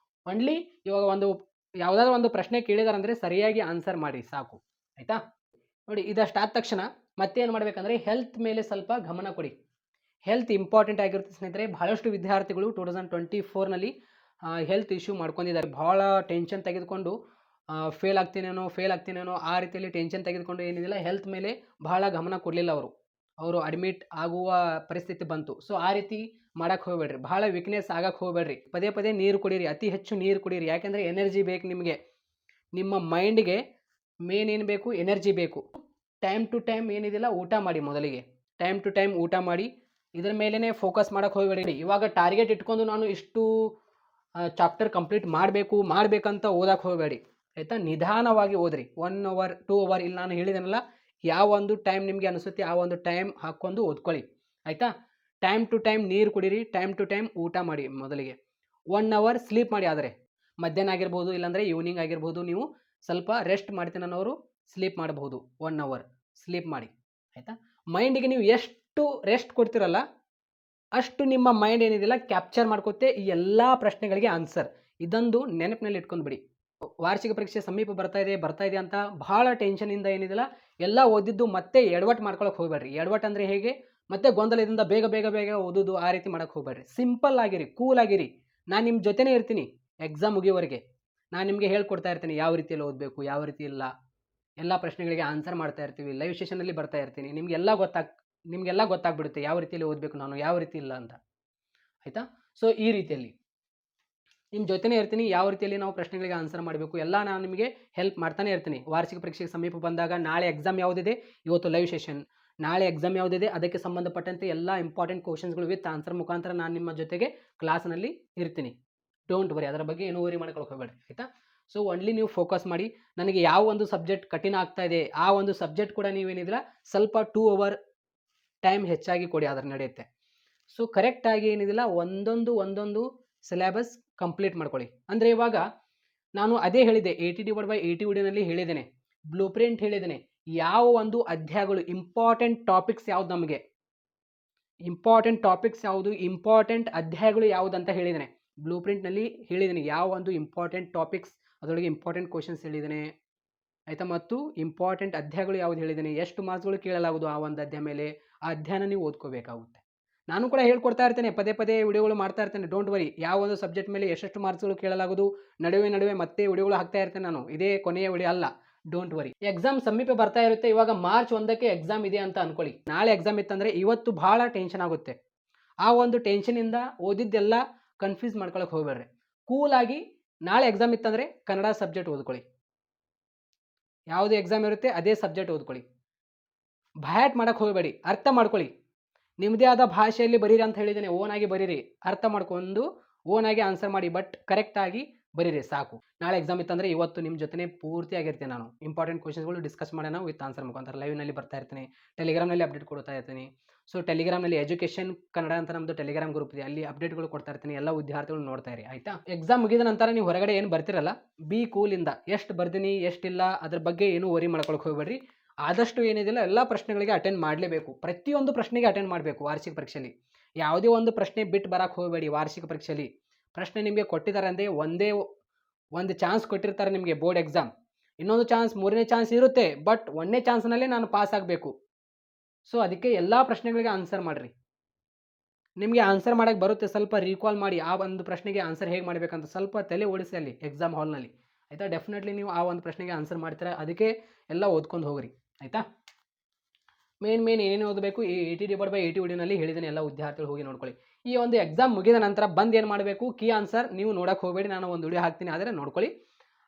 ಒನ್ಲಿ ಇವಾಗ ಯಾವುದಾದ್ರೂ ಒಂದು ಪ್ರಶ್ನೆ ಕೇಳಿದಾರಂದರೆ ಸರಿಯಾಗಿ ಆನ್ಸರ್ ಮಾಡಿ ಸಾಕು. ಆಯಿತಾ? ನೋಡಿ, ಇದಷ್ಟಾದ ತಕ್ಷಣ ಮತ್ತೇನು ಮಾಡಬೇಕಂದ್ರೆ ಹೆಲ್ತ್ ಮೇಲೆ ಸ್ವಲ್ಪ ಗಮನ ಕೊಡಿ. ಹೆಲ್ತ್ ಇಂಪಾರ್ಟೆಂಟ್ ಆಗಿರುತ್ತೆ ಸ್ನೇಹಿತರೆ. ಬಹಳಷ್ಟು ವಿದ್ಯಾರ್ಥಿಗಳು 2024ನಲ್ಲಿ ಹೆಲ್ತ್ ಇಶ್ಯೂ ಮಾಡ್ಕೊಂಡಿದ್ದಾರೆ. ಭಾಳ ಟೆನ್ಷನ್ ತೆಗೆದುಕೊಂಡು ಫೇಲ್ ಆಗ್ತೀನೇನೋ ಆ ರೀತಿಯಲ್ಲಿ ಟೆನ್ಷನ್ ತೆಗೆದುಕೊಂಡು ಏನಿದಿಲ್ಲ, ಹೆಲ್ತ್ ಮೇಲೆ ಬಹಳ ಗಮನ ಕೊಡಲಿಲ್ಲ. ಅವರು ಅಡ್ಮಿಟ್ ಆಗುವ ಪರಿಸ್ಥಿತಿ ಬಂತು. ಸೊ ಆ ರೀತಿ ಮಾಡೋಕ್ಕೆ ಹೋಗಬೇಡ್ರಿ, ಭಾಳ ವೀಕ್ನೆಸ್ ಆಗಕ್ಕೆ ಹೋಗಬೇಡ್ರಿ. ಪದೇ ನೀರು ಕುಡೀರಿ, ಅತಿ ಹೆಚ್ಚು ನೀರು ಕುಡೀರಿ. ಯಾಕೆಂದರೆ ಎನರ್ಜಿ ಬೇಕು ನಿಮಗೆ. ನಿಮ್ಮ ಮೈಂಡ್ಗೆ ಮೇನ್ ಏನು ಬೇಕು? ಎನರ್ಜಿ ಬೇಕು. ಟೈಮ್ ಟು ಟೈಮ್ ಏನಿದಿಲ್ಲ ಊಟ ಮಾಡಿ. ಮೊದಲಿಗೆ ಟೈಮ್ ಟು ಟೈಮ್ ಊಟ ಮಾಡಿ, ಇದರ ಮೇಲೇ ಫೋಕಸ್ ಮಾಡೋಕ್ಕೆ ಹೋಗಬೇಡಿ. ಇವಾಗ ಟಾರ್ಗೆಟ್ ಇಟ್ಕೊಂಡು ನಾನು ಇಷ್ಟು ಚಾಪ್ಟರ್ ಕಂಪ್ಲೀಟ್ ಮಾಡಬೇಕಂತ ಓದಕ್ಕೆ ಹೋಗಬೇಡಿ. ಆಯಿತಾ? ನಿಧಾನವಾಗಿ ಓದ್ರಿ. 1 ಅವರ್ 2 ಅವರ್ ಇಲ್ಲಿ ನಾನು ಹೇಳಿದೆನಲ್ಲ, ಯಾವ ಒಂದು ಟೈಮ್ ನಿಮಗೆ ಅನಿಸುತ್ತೆ ಆ ಒಂದು ಟೈಮ್ ಹಾಕ್ಕೊಂಡು ಓದ್ಕೊಳ್ಳಿ. ಆಯಿತಾ? ಟೈಮ್ ಟು ಟೈಮ್ ನೀರು ಕುಡೀರಿ, ಟೈಮ್ ಟು ಟೈಮ್ ಊಟ ಮಾಡಿ. ಮೊದಲಿಗೆ 1 ಅವರ್ ಸ್ಲೀಪ್ ಮಾಡಿ. ಆದರೆ ಮಧ್ಯಾಹ್ನ ಆಗಿರ್ಬೋದು ಇಲ್ಲಾಂದರೆ ಈವ್ನಿಂಗ್ ಆಗಿರ್ಬೋದು, ನೀವು ಸ್ವಲ್ಪ ರೆಸ್ಟ್ ಮಾಡ್ತೀನಿ ಅನ್ನೋರು ಸ್ಲೀಪ್ ಮಾಡಬಹುದು. 1 ಅವರ್ ಸ್ಲೀಪ್ ಮಾಡಿ. ಆಯಿತಾ? ಮೈಂಡಿಗೆ ನೀವು ಎಷ್ಟು ರೆಸ್ಟ್ ಕೊಡ್ತಿರಲ್ಲ ಅಷ್ಟು ನಿಮ್ಮ ಮೈಂಡ್ ಏನಿದಿಲ್ಲ ಕ್ಯಾಪ್ಚರ್ ಮಾಡ್ಕೊತ್ತೆ ಈ ಎಲ್ಲ ಪ್ರಶ್ನೆಗಳಿಗೆ ಆನ್ಸರ್. ಇದೊಂದು ನೆನಪಿನಲ್ಲಿ ಇಟ್ಕೊಂಡು ಬಿಡಿ. ವಾರ್ಷಿಕ ಪರೀಕ್ಷೆ ಸಮೀಪ ಬರ್ತಾ ಇದೆ ಅಂತ ಭಾಳ ಟೆನ್ಷನಿಂದ ಏನಿದಿಲ್ಲ ಎಲ್ಲ ಓದಿದ್ದು ಮತ್ತೆ ಎಡವಟ್ಟು ಮಾಡ್ಕೊಳಕ್ಕೆ ಹೋಗ್ಬೇಡ್ರಿ. ಎಡವಟ್ಟು ಅಂದರೆ ಹೇಗೆ? ಮತ್ತೆ ಗೊಂದಲದಿಂದ ಬೇಗ ಬೇಗ ಬೇಗ ಓದೋದು ಆ ರೀತಿ ಮಾಡಕ್ಕೆ ಹೋಗ್ಬೇಡ್ರಿ. ಸಿಂಪಲ್ ಆಗಿರಿ, ಕೂಲ್ ಆಗಿರಿ. ನಾನು ನಿಮ್ಮ ಜೊತೆನೇ ಇರ್ತೀನಿ ಎಕ್ಸಾಮ್ ಮುಗಿಯೋವರೆಗೆ. ನಾನು ನಿಮಗೆ ಹೇಳ್ಕೊಡ್ತಾ ಇರ್ತೀನಿ ಯಾವ ರೀತಿಯಲ್ಲಿ ಓದಬೇಕು, ಯಾವ ರೀತಿ ಇಲ್ಲ. ಎಲ್ಲ ಪ್ರಶ್ನೆಗಳಿಗೆ ಆನ್ಸರ್ ಮಾಡ್ತಾ ಇರ್ತೀವಿ. ಲೈವ್ ಸೆಷನಲ್ಲಿ ಬರ್ತಾ ಇರ್ತೀನಿ. ನಿಮಗೆಲ್ಲ ಗೊತ್ತಾಗ್ಬಿಡುತ್ತೆ ಯಾವ ರೀತಿಯಲ್ಲಿ ಓದಬೇಕು ನಾನು, ಯಾವ ರೀತಿ ಇಲ್ಲ ಅಂತ. ಆಯಿತಾ? ಸೊ ಈ ರೀತಿಯಲ್ಲಿ ನಿಮ್ಮ ಜೊತೆನೇ ಇರ್ತೀನಿ. ಯಾವ ರೀತಿಯಲ್ಲಿ ನಾವು ಪ್ರಶ್ನೆಗಳಿಗೆ ಆನ್ಸರ್ ಮಾಡಬೇಕು ಎಲ್ಲ ನಾನು ನಿಮಗೆ ಹೆಲ್ಪ್ ಮಾಡ್ತಾನೆ ಇರ್ತೀನಿ. ವಾರ್ಷಿಕ ಪರೀಕ್ಷೆಗೆ ಸಮೀಪ ಬಂದಾಗ ನಾಳೆ ಎಕ್ಸಾಮ್ ಯಾವುದಿದೆ, ಇವತ್ತು ಲೈವ್ ಸೆಷನ್, ನಾಳೆ ಎಕ್ಸಾಮ್ ಯಾವುದಿದೆ ಅದಕ್ಕೆ ಸಂಬಂಧಪಟ್ಟಂತೆ ಎಲ್ಲ ಇಂಪಾರ್ಟೆಂಟ್ ಕ್ವಶನ್ಸ್ಗಳು ವಿತ್ ಆನ್ಸರ್ ಮುಖಾಂತರ ನಾನು ನಿಮ್ಮ ಜೊತೆಗೆ ಕ್ಲಾಸ್ನಲ್ಲಿ ಇರ್ತೀನಿ. ಡೋಂಟ್ ವರಿ, ಅದರ ಬಗ್ಗೆ ಏನೂ ವರಿ ಮಾಡ್ಕೊಳಕ್ಕೆ ಹೋಗಬೇಡಿ. ಆಯಿತಾ? ಸೊ ಒನ್ಲಿ ನೀವು ಫೋಕಸ್ ಮಾಡಿ. ನನಗೆ ಯಾವ ಒಂದು ಸಬ್ಜೆಕ್ಟ್ ಕಠಿಣ ಆಗ್ತಾ ಇದೆ ಆ ಒಂದು ಸಬ್ಜೆಕ್ಟ್ ಕೂಡ ನೀವೇನಿದ್ರೆ ಸ್ವಲ್ಪ 2 ಅವರ್ ಟೈಮ್ ಹೆಚ್ಚಾಗಿ ಕೊಡಿ, ಅದರ ನಡೆಯುತ್ತೆ. ಸೊ ಕರೆಕ್ಟಾಗಿ ಏನಿದಿಲ್ಲ ಒಂದೊಂದು ಸಿಲೆಬಸ್ ಕಂಪ್ಲೀಟ್ ಮಾಡ್ಕೊಳ್ಳಿ. ಅಂದರೆ ಇವಾಗ ನಾನು ಅದೇ ಹೇಳಿದೆ 80/80 ವಿಡಿಯೋನಲ್ಲಿ ಹೇಳಿದ್ದೇನೆ, ಬ್ಲೂ ಪ್ರಿಂಟ್ ಹೇಳಿದ್ದೇನೆ. ಯಾವ ಒಂದು ಅಧ್ಯಾಯಗಳು ಇಂಪಾರ್ಟೆಂಟ್ ಟಾಪಿಕ್ಸ್ ಯಾವ್ದು, ನಮಗೆ ಇಂಪಾರ್ಟೆಂಟ್ ಟಾಪಿಕ್ಸ್ ಯಾವುದು, ಇಂಪಾರ್ಟೆಂಟ್ ಅಧ್ಯಾಯಗಳು ಯಾವುದು ಅಂತ ಹೇಳಿದ್ದೇನೆ. ಬ್ಲೂ ಪ್ರಿಂಟ್ನಲ್ಲಿ ಹೇಳಿದ್ದೀನಿ ಯಾವ ಒಂದು ಇಂಪಾರ್ಟೆಂಟ್ ಟಾಪಿಕ್ಸ್, ಅದರೊಳಗೆ ಇಂಪಾರ್ಟೆಂಟ್ ಕ್ವಶನ್ಸ್ ಹೇಳಿದ್ದೇನೆ. ಆಯಿತಾ? ಮತ್ತು ಇಂಪಾರ್ಟೆಂಟ್ ಅಧ್ಯಾಯಗಳು ಯಾವುದು ಹೇಳಿದ್ದೇನೆ, ಎಷ್ಟು ಮಾರ್ಕ್ಸ್ಗಳು ಕೇಳಲಾಗುವುದು ಆ ಒಂದು ಅಧ್ಯಾಯ ಮೇಲೆ, ಆ ಅಧ್ಯಾಯನ ನೀವು ಓದ್ಕೋಬೇಕಾಗುತ್ತೆ. ನಾನು ಕೂಡ ಹೇಳ್ಕೊಡ್ತಾ ಇರ್ತೇನೆ, ಪದೇ ವಿಡಿಯೋಗಳು ಮಾಡ್ತಾ ಇರ್ತೇನೆ. ಡೋಂಟ್ ವರಿ, ಯಾವ ಒಂದು ಸಬ್ಜೆಕ್ಟ್ ಮೇಲೆ ಎಷ್ಟೆಷ್ಟು ಮಾರ್ಕ್ಸ್ಗಳು ಕೇಳಲಾಗುವುದು ನಡುವೆ ಮತ್ತೆ ವಿಡಿಯೋಗಳು ಹಾಕ್ತಾ ಇರ್ತೇನೆ ನಾನು. ಇದೇ ಕೊನೆಯ ವಿಡಿಯೋ ಅಲ್ಲ, ಡೋಂಟ್ ವರಿ. ಎಕ್ಸಾಮ್ ಸಮೀಪ ಬರ್ತಾ ಇರುತ್ತೆ. ಇವಾಗ ಮಾರ್ಚ್ 1ಕ್ಕೆ ಎಕ್ಸಾಮ್ ಇದೆ ಅಂತ ಅನ್ಕೊಳ್ಳಿ. ನಾಳೆ ಎಕ್ಸಾಮ್ ಇತ್ತಂದರೆ ಇವತ್ತು ಭಾಳ ಟೆನ್ಷನ್ ಆಗುತ್ತೆ. ಆ ಒಂದು ಟೆನ್ಷನಿಂದ ಓದಿದ್ದೆಲ್ಲ ಕನ್ಫ್ಯೂಸ್ ಮಾಡ್ಕೊಳಕ್ಕೆ ಹೋಗಬೇಡ್ರಿ. ಕೂಲಾಗಿ ನಾಳೆ ಎಕ್ಸಾಮ್ ಇತ್ತಂದರೆ ಕನ್ನಡ ಸಬ್ಜೆಕ್ಟ್ ಓದ್ಕೊಳ್ಳಿ. ಯಾವುದು ಎಕ್ಸಾಮ್ ಇರುತ್ತೆ ಅದೇ ಸಬ್ಜೆಕ್ಟ್ ಓದ್ಕೊಳ್ಳಿ. ಭಯಾಟ್ ಮಾಡೋಕ್ಕೆ ಹೋಗಬೇಡಿ, ಅರ್ಥ ಮಾಡ್ಕೊಳ್ಳಿ. ನಿಮ್ಮದೇ ಆದ ಭಾಷೆಯಲ್ಲಿ ಬರೀರಿ ಅಂತ ಹೇಳಿದ್ದೇನೆ. ಓನಾಗಿ ಬರೀರಿ, ಅರ್ಥ ಮಾಡ್ಕೊಂಡು ಓನಾಗಿ ಆನ್ಸರ್ ಮಾಡಿ, ಬಟ್ ಕರೆಕ್ಟಾಗಿ ಬರೀರಿ ಸಾಕು. ನಾಳೆ ಎಕ್ಸಾಮ್ ಇತ್ತಂದರೆ ಇವತ್ತು ನಿಮ್ಮ ಜೊತೆ ಪೂರ್ತಿಯಾಗಿರ್ತೀನಿ ನಾನು. ಇಂಪಾರ್ಟೆಂಟ್ ಕ್ವಶನ್ಸ್ಗಳು ಡಿಸ್ಕಸ್ ಮಾಡೋಣ ವಿತ್ ಆನ್ಸರ್ ಮುಖಾಂತರ. ಲೈವ್ನಲ್ಲಿ ಬರ್ತಾ ಇರ್ತೀನಿ, ಟೆಲಿಗ್ರಾಮ್ನಲ್ಲಿ ಅಪ್ಡೇಟ್ ಕೊಡ್ತಾ ಇರ್ತೀನಿ. ಸೊ ಟೆಲಿಗ್ರಾಮ್ನಲ್ಲಿ ಎಜುಕೇಷನ್ ಕನ್ನಡ ಅಂತ ನಮ್ಮದು ಟೆಲಿಗ್ರಾಮ್ ಗ್ರೂಪ್ ಇದೆ, ಅಲ್ಲಿ ಅಪ್ಡೇಟ್ಗಳು ಕೊಡ್ತಾ ಇರ್ತೀನಿ. ಎಲ್ಲ ವಿದ್ಯಾರ್ಥಿಗಳು ನೋಡ್ತಾ ಇರಿ. ಆಯಿತಾ? ಎಕ್ಸಾಮ್ ಮುಗಿದ ನಂತರ ನೀವು ಹೊರಗಡೆ ಏನು ಬರ್ತಿರಲ್ಲ, ಬಿ ಕೂಲಿಂದ ಎಷ್ಟು ಬರ್ತೀನಿ ಎಷ್ಟಿಲ್ಲ ಅದ್ರ ಬಗ್ಗೆ ಏನೂ ವರಿ ಮಾಡ್ಕೊಳಕ್ಕೆ ಹೋಗಬೇಡ್ರಿ. ಆದಷ್ಟು ಏನಿದೆಯಲ್ಲ ಎಲ್ಲ ಪ್ರಶ್ನೆಗಳಿಗೆ ಅಟೆಂಡ್ ಮಾಡಲೇಬೇಕು. ಪ್ರತಿಯೊಂದು ಪ್ರಶ್ನೆಗೆ ಅಟೆಂಡ್ ಮಾಡಬೇಕು ವಾರ್ಷಿಕ ಪರೀಕ್ಷೆಯಲ್ಲಿ. ಯಾವುದೇ ಒಂದು ಪ್ರಶ್ನೆ ಬಿಟ್ಟು ಬರೋಕ್ಕೆ ಹೋಗಬೇಡಿ. ವಾರ್ಷಿಕ ಪರೀಕ್ಷೆಯಲ್ಲಿ ಪ್ರಶ್ನೆ ನಿಮಗೆ ಕೊಟ್ಟಿದ್ದಾರೆ ಅಂದರೆ ಒಂದೇ ಒಂದು ಚಾನ್ಸ್ ಕೊಟ್ಟಿರ್ತಾರೆ ನಿಮಗೆ ಬೋರ್ಡ್ ಎಕ್ಸಾಮ್. ಇನ್ನೊಂದು ಚಾನ್ಸ್, ಮೂರನೇ ಚಾನ್ಸ್ ಇರುತ್ತೆ, ಬಟ್ ಒಂದನೇ ಚಾನ್ಸ್ನಲ್ಲೇ ನಾನು ಪಾಸ್ ಆಗಬೇಕು. ಸೊ ಅದಕ್ಕೆ ಎಲ್ಲ ಪ್ರಶ್ನೆಗಳಿಗೆ ಆನ್ಸರ್ ಮಾಡಿರಿ. ನಿಮಗೆ ಆನ್ಸರ್ ಮಾಡೋಕ್ಕೆ ಬರುತ್ತೆ, ಸ್ವಲ್ಪ ರೀಕಾಲ್ ಮಾಡಿ ಆ ಒಂದು ಪ್ರಶ್ನೆಗೆ ಆನ್ಸರ್ ಹೇಗೆ ಮಾಡಬೇಕಂತ ಸ್ವಲ್ಪ ತಲೆ ಓಡಿಸಿ ಅಲ್ಲಿ ಎಕ್ಸಾಮ್ ಹಾಲ್ನಲ್ಲಿ. ಆಯಿತಾ? ಡೆಫಿನೆಟ್ಲಿ ನೀವು ಆ ಒಂದು ಪ್ರಶ್ನೆಗೆ ಆನ್ಸರ್ ಮಾಡ್ತೀರಾ. ಅದಕ್ಕೆ ಎಲ್ಲ ಓದ್ಕೊಂಡು ಹೋಗ್ರಿ. ಆಯಿತಾ? ಮೇನ್ ಏನೇನು ಓದಬೇಕು ಈ 80/80 ವಿಡಿಯೋನಲ್ಲಿ ಹೇಳಿದ್ದೀನಿ. ಎಲ್ಲ ವಿದ್ಯಾರ್ಥಿಗಳು ಹೋಗಿ ನೋಡ್ಕೊಳ್ಳಿ. ಈ ಒಂದು ಎಕ್ಸಾಮ್ ಮುಗಿದ ನಂತರ ಬಂದು ಏನು ಮಾಡಬೇಕು, ಕೀ ಆನ್ಸರ್ ನೀವು ನೋಡೋಕ್ಕೆ ಹೋಗಬೇಡಿ, ನಾನು ಒಂದು ವಿಡಿಯೋ ಹಾಕ್ತೀನಿ, ಆದರೆ ನೋಡ್ಕೊಳ್ಳಿ.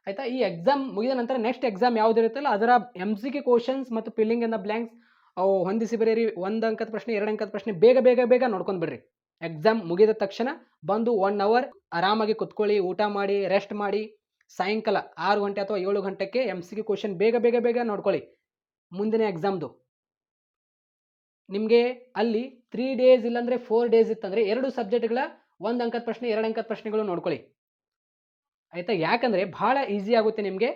ಆಯಿತಾ? ಈ ಎಕ್ಸಾಮ್ ಮುಗಿದ ನಂತರ ನೆಕ್ಸ್ಟ್ ಎಕ್ಸಾಮ್ ಯಾವುದಿರುತ್ತಲ್ಲ ಅದರ MCQ ಕ್ವಶನ್ಸ್ ಮತ್ತು ಫಿಲ್ಲಿಂಗ್ ಇನ್ ದ ಬ್ಲ್ಯಾಂಕ್ಸ್ ಅವು ಹೊಂದಿಸಿ ಬರೀರಿ. 1 ಅಂಕದ ಪ್ರಶ್ನೆ, 2 ಅಂಕದ ಪ್ರಶ್ನೆ ಬೇಗ ನೋಡ್ಕೊಂಡು ಬಿಡ್ರಿ. ಎಕ್ಸಾಮ್ ಮುಗಿದ ತಕ್ಷಣ ಬಂದು 1 ಅವರ್ ಆರಾಮಾಗಿ ಕುತ್ಕೊಳ್ಳಿ, ಊಟ ಮಾಡಿ, ರೆಸ್ಟ್ ಮಾಡಿ. ಸಾಯಂಕಾಲ 6 ಗಂಟೆ ಅಥವಾ 7 ಗಂಟೆಗೆ MCQ ಕ್ವಶನ್ ಬೇಗ ನೋಡ್ಕೊಳ್ಳಿ. ಮುಂದಿನ ಎಕ್ಸಾಮ್ದು ನಿಮಗೆ ಅಲ್ಲಿ 3 ಡೇಸ್ ಇಲ್ಲಾಂದರೆ 4 ಡೇಸ್ ಇತ್ತಂದರೆ 2 ಸಬ್ಜೆಕ್ಟ್ಗಳ 1 ಅಂಕದ ಪ್ರಶ್ನೆ, 2 ಅಂಕದ ಪ್ರಶ್ನೆಗಳು ನೋಡ್ಕೊಳ್ಳಿ. ಆಯಿತಾ? ಯಾಕಂದರೆ ಭಾಳ ಈಸಿ ಆಗುತ್ತೆ ನಿಮಗೆ.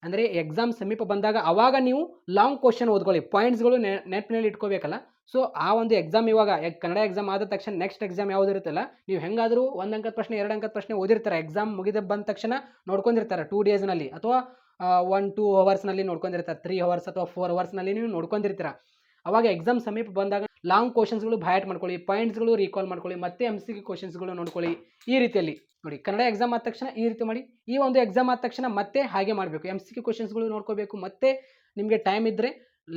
ಅಂದರೆ ಎಕ್ಸಾಮ್ ಸಮೀಪ ಬಂದಾಗ ಆವಾಗ ನೀವು ಲಾಂಗ್ ಕ್ವಶನ್ ಓದ್ಕೊಳ್ಳಿ. ಪಾಯಿಂಟ್ಸ್ಗಳು ನೆನಪಿನಲ್ಲಿ ಇಟ್ಕೋಬೇಕಲ್ಲ. ಸೊ ಆ ಒಂದು ಎಕ್ಸಾಮ್ ಇವಾಗ ಕನ್ನಡ ಎಕ್ಸಾಮ್ ಆದ ತಕ್ಷಣ ನೆಕ್ಸ್ಟ್ ಎಕ್ಸಾಮ್ ಯಾವುದಿರುತ್ತಲ್ಲ, ನೀವು ಹೆಂಗಾದರೂ 1 ಅಂಕದ ಪ್ರಶ್ನೆ, 2 ಅಂಕದ ಪ್ರಶ್ನೆ ಓದಿರ್ತಾರೆ. ಎಕ್ಸಾಮ್ ಮುಗಿದ ಬಂದ ತಕ್ಷಣ ನೋಡ್ಕೊಂಡಿರ್ತಾರೆ 2 ಡೇಸ್ನಲ್ಲಿ ಅಥವಾ 1-2 ಅವರ್ಸ್ನಲ್ಲಿ ನೋಡ್ಕೊಂಡಿರ್ತಾರೆ. 3 ಅವರ್ಸ್ ಅಥವಾ 4 ಅವರ್ಸ್ನಲ್ಲಿ ನೀವು ನೋಡ್ಕೊಂಡಿರ್ತೀರ. ಅವಾಗ ಎಕ್ಸಾಮ್ ಸಮೀಪ ಬಂದಾಗ ಲಾಂಗ್ ಕ್ವಶನ್ಸ್ಗಳು ಭಯಾಟ್ ಮಾಡ್ಕೊಳ್ಳಿ, ಪಾಯಿಂಟ್ಸ್ಗಳು ರೀಕಾಲ್ ಮಾಡ್ಕೊಳ್ಳಿ, ಮತ್ತೆ MCQ ಕ್ವಶನ್ಸ್ಗಳು ನೋಡ್ಕೊಳ್ಳಿ. ಈ ರೀತಿಯಲ್ಲಿ ನೋಡಿ, ಕನ್ನಡ ಎಕ್ಸಾಮ್ ಆದ ತಕ್ಷಣ ಈ ರೀತಿ ಮಾಡಿ, ಈ ಒಂದು ಎಕ್ಸಾಮ್ ಆದ ತಕ್ಷಣ ಮತ್ತೆ ಹಾಗೆ ಮಾಡಬೇಕು. MCQ ಕ್ವಶನ್ಸ್ಗಳು ನೋಡ್ಕೋಬೇಕು, ಮತ್ತೆ ನಿಮಗೆ ಟೈಮ್ ಇದ್ದರೆ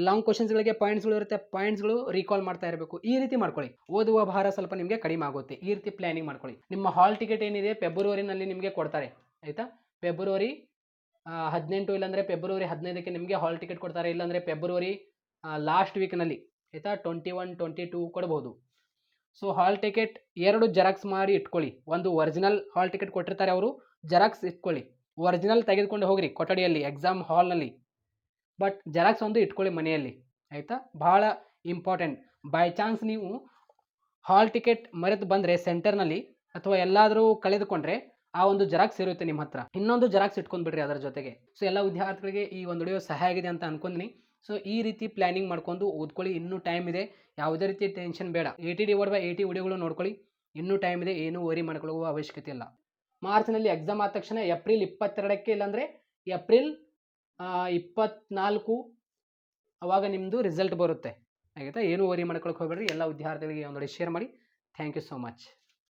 ಲಾಂಗ್ ಕ್ವಶನ್ಸ್ಗಳಿಗೆ ಪಾಯಿಂಟ್ಸ್ಗಳು ಇರುತ್ತೆ, ಪಾಯಿಂಟ್ಸ್ಗಳು ರೀಕಾಲ್ ಮಾಡ್ತಾ ಇರಬೇಕು. ಈ ರೀತಿ ಮಾಡ್ಕೊಳ್ಳಿ. ಓದುವ ಭಾರ ಸ್ವಲ್ಪ ನಿಮಗೆ ಕಡಿಮೆ ಆಗುತ್ತೆ. ಈ ರೀತಿ ಪ್ಲಾನಿಂಗ್ ಮಾಡ್ಕೊಳ್ಳಿ. ನಿಮ್ಮ ಹಾಲ್ ಟಿಕೆಟ್ ಏನಿದೆ ಫೆಬ್ರವರಿನಲ್ಲಿ ನಿಮಗೆ ಕೊಡ್ತಾರೆ. ಆಯಿತಾ? ಫೆಬ್ರವರಿ 18 ಇಲ್ಲಾಂದರೆ ಫೆಬ್ರವರಿ 15ಕ್ಕೆ ನಿಮಗೆ ಹಾಲ್ ಟಿಕೆಟ್ ಕೊಡ್ತಾರೆ. ಇಲ್ಲಾಂದರೆ ಫೆಬ್ರವರಿ ಲಾಸ್ಟ್ ವೀಕ್ನಲ್ಲಿ, ಆಯಿತಾ, 21, 22 ಕೊಡ್ಬೋದು. ಸೊ ಹಾಲ್ ಟಿಕೆಟ್ 2 ಜೆರಾಕ್ಸ್ ಮಾಡಿ ಇಟ್ಕೊಳ್ಳಿ. ಒಂದು ಒರಿಜಿನಲ್ ಹಾಲ್ ಟಿಕೆಟ್ ಕೊಟ್ಟಿರ್ತಾರೆ ಅವರು, ಜೆರಾಕ್ಸ್ ಇಟ್ಕೊಳ್ಳಿ. ಒರಿಜಿನಲ್ ತೆಗೆದುಕೊಂಡು ಹೋಗ್ರಿ ಕೊಠಡಿಯಲ್ಲಿ ಎಕ್ಸಾಮ್ ಹಾಲ್ನಲ್ಲಿ, ಬಟ್ ಜೆರಾಕ್ಸ್ ಒಂದು ಇಟ್ಕೊಳ್ಳಿ ಮನೆಯಲ್ಲಿ. ಆಯಿತಾ? ಭಾಳ ಇಂಪಾರ್ಟೆಂಟ್. ಬೈ ಚಾನ್ಸ್ ನೀವು ಹಾಲ್ ಟಿಕೆಟ್ ಮರೆತು ಬಂದರೆ ಸೆಂಟರ್ನಲ್ಲಿ ಅಥವಾ ಎಲ್ಲಾದರೂ ಕಳೆದುಕೊಂಡ್ರೆ ಆ ಒಂದು ಜೆರಾಕ್ಸ್ ಇರುತ್ತೆ ನಿಮ್ಮ ಹತ್ರ, ಇನ್ನೊಂದು ಜೆರಾಕ್ಸ್ ಇಟ್ಕೊಂಡ್ಬಿಡ್ರಿ ಅದರ ಜೊತೆಗೆ. ಸೊ ಎಲ್ಲ ವಿದ್ಯಾರ್ಥಿಗಳಿಗೆ ಈ ಒಂದು ವಿಡಿಯೋ ಸಹಾಯ ಆಗಿದೆ ಅಂತ ಅನ್ಕೊಂತೀನಿ. ಸೊ ಈ ರೀತಿ ಪ್ಲಾನಿಂಗ್ ಮಾಡ್ಕೊಂಡು ಓದ್ಕೊಳ್ಳಿ. ಇನ್ನೂ ಟೈಮ್ ಇದೆ, ಯಾವುದೇ ರೀತಿ ಟೆನ್ಷನ್ ಬೇಡ. 80/80 ವಿಡಿಯೋಗಳು ನೋಡ್ಕೊಳ್ಳಿ. ಇನ್ನೂ ಟೈಮ್ ಇದೆ, ಏನೂ ವರಿ ಮಾಡ್ಕೊಳ್ಳುವ ಅವಶ್ಯಕತೆ ಇಲ್ಲ. ಮಾರ್ಚ್ನಲ್ಲಿ ಎಕ್ಸಾಮ್ ಆದ ತಕ್ಷಣ ಏಪ್ರಿಲ್ 22ಕ್ಕೆ ಇಲ್ಲಾಂದರೆ ಏಪ್ರಿಲ್ 24 ಅವಾಗ ನಿಮ್ಮದು ರಿಸಲ್ಟ್ ಬರುತ್ತೆ. ಆಯಿತಾ? ಏನು ವರಿ ಮಾಡ್ಕೊಳಕ್ಕೆ ಹೋಗಬೇಡ್ರಿ. ಎಲ್ಲ ವಿದ್ಯಾರ್ಥಿಗಳಿಗೆ ಒಂದೊಳ್ಳೆ ಶೇರ್ ಮಾಡಿ. Thank you so much.